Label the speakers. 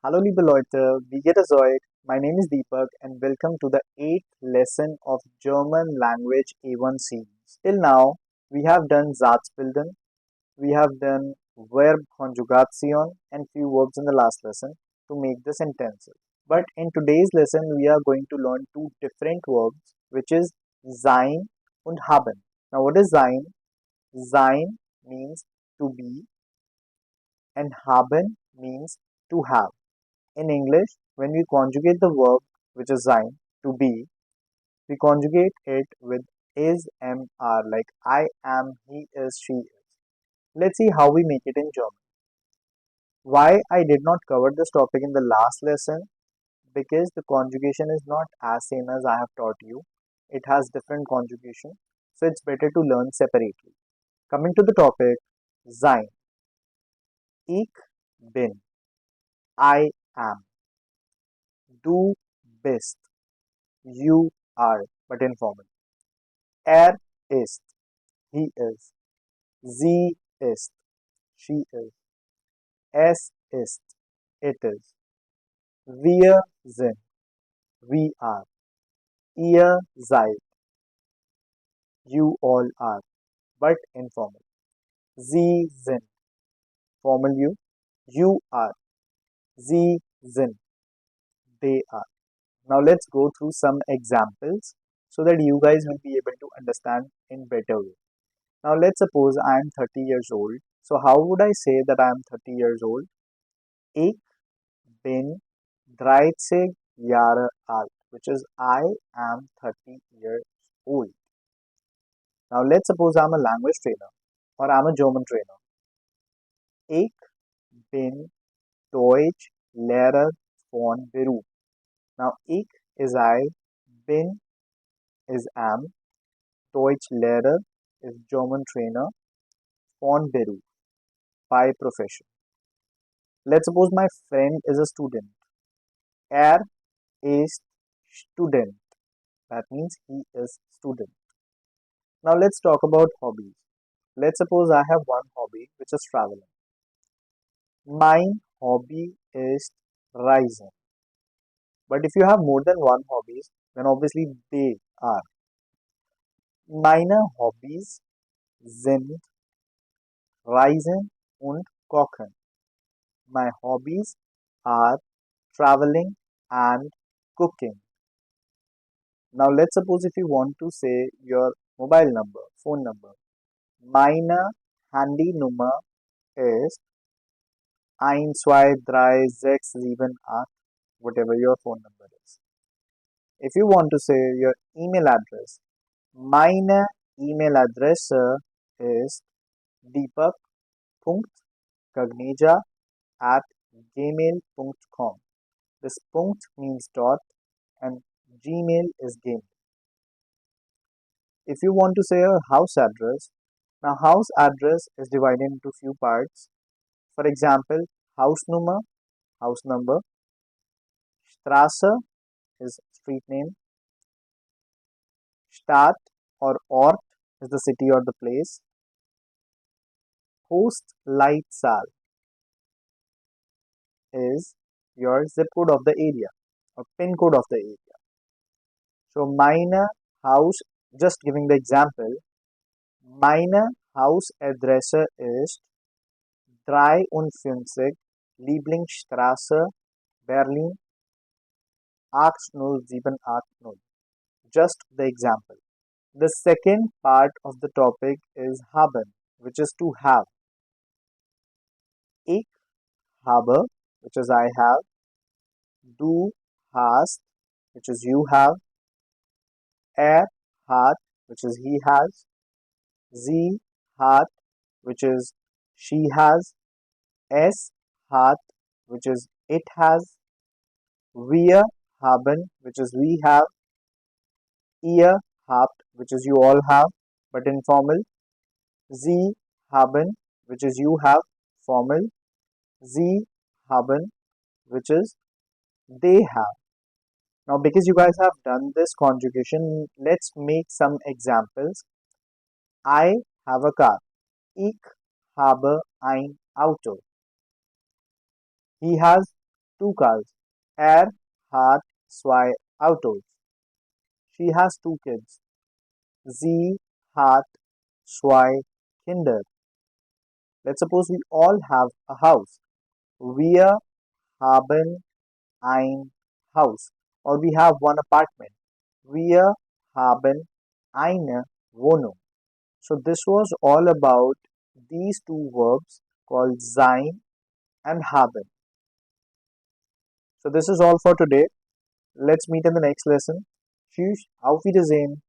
Speaker 1: Hallo liebe Leute, wie geht es euch? My name is Deepak and welcome to the 8th lesson of German language A1C. Till now, we have done Satzbilden, we have done verbkonjugation and few verbs in the last lesson to make the sentences. But in today's lesson, we are going to learn two different verbs which is sein and haben. Now what is sein? Sein means to be and haben means to have. In English, when we conjugate the verb which is sein, to be, we conjugate it with is, am, are, like I am, he is, she is. Let's see how we make it in German. Why I did not cover this topic in the last lesson? Because the conjugation is not as same as I have taught you. It has different conjugation, so it's better to learn separately. Coming to the topic, sein. Ich bin, I am. Du bist, you are, but informal. Er ist, he is. Sie ist, she is. Es ist, it is. Wir sind, we are. Ihr seid, you all are, but informal. Sie sind, formal you. You are. Sie sind, they are. Now let's go through some examples so that you guys will be able to understand in better way. Now let's suppose I am 30 years old. So how would I say that I am 30 years old? Ich bin 30 Jahre alt, which is I am 30 years old. Now let's suppose I'm a language trainer or I'm a German trainer. Ich bin Deutschlehrer von Beruf. Now ich is I, bin is am, Deutschlehrer is German trainer, von Beruf, by profession. Let's suppose my friend is a student. Er ist Student. That means he is student. Now let's talk about hobbies. Let's suppose I have one hobby which is traveling. Mein Hobby is Reisen. But if you have more than one hobbies, then obviously they are. Meine Hobbys sind Reisen und Kochen. My hobbies are traveling and cooking. Now let's suppose if you want to say your mobile number, phone number. Meine Handynummer ist 1, 2, 3, 6, 7, 8, whatever your phone number is. If you want to say your email address, meine E-Mail-Adresse ist deepak.kagneja@gmail.com. This punkt means dot and Gmail is game. If you want to say a house address, now house address is divided into few parts. For example, house number, Straße is street name, Stadt or Ort is the city or the place, Postleitzahl is your zip code of the area or pin code of the area. So meine Haus, just giving the example, meine Hausadresse ist 53 Lieblingsstraße, Berlin 80780. Just the example. The second part of the topic is haben, which is to have. Ich habe, which is I have. Du hast, which is you have. Er hat, which is he has. Sie hat, which is she has. Es hat, which is it has. Wir haben, which is we have. Ihr habt, which is you all have, but informal. Sie haben, which is you have, formal. Sie haben, which is they have. Now, because you guys have done this conjugation, let's make some examples. I have a car. Ich habe ein Auto. He has two cars. Er hat zwei Autos. She has two kids. Sie hat zwei Kinder. Let's suppose we all have a house. Wir haben ein Haus. Or we have one apartment. Wir haben eine Wohnung. So this was all about these two verbs called sein and haben. So this is all for today. Let's meet in the next lesson. Tschüss, auf Wiedersehen.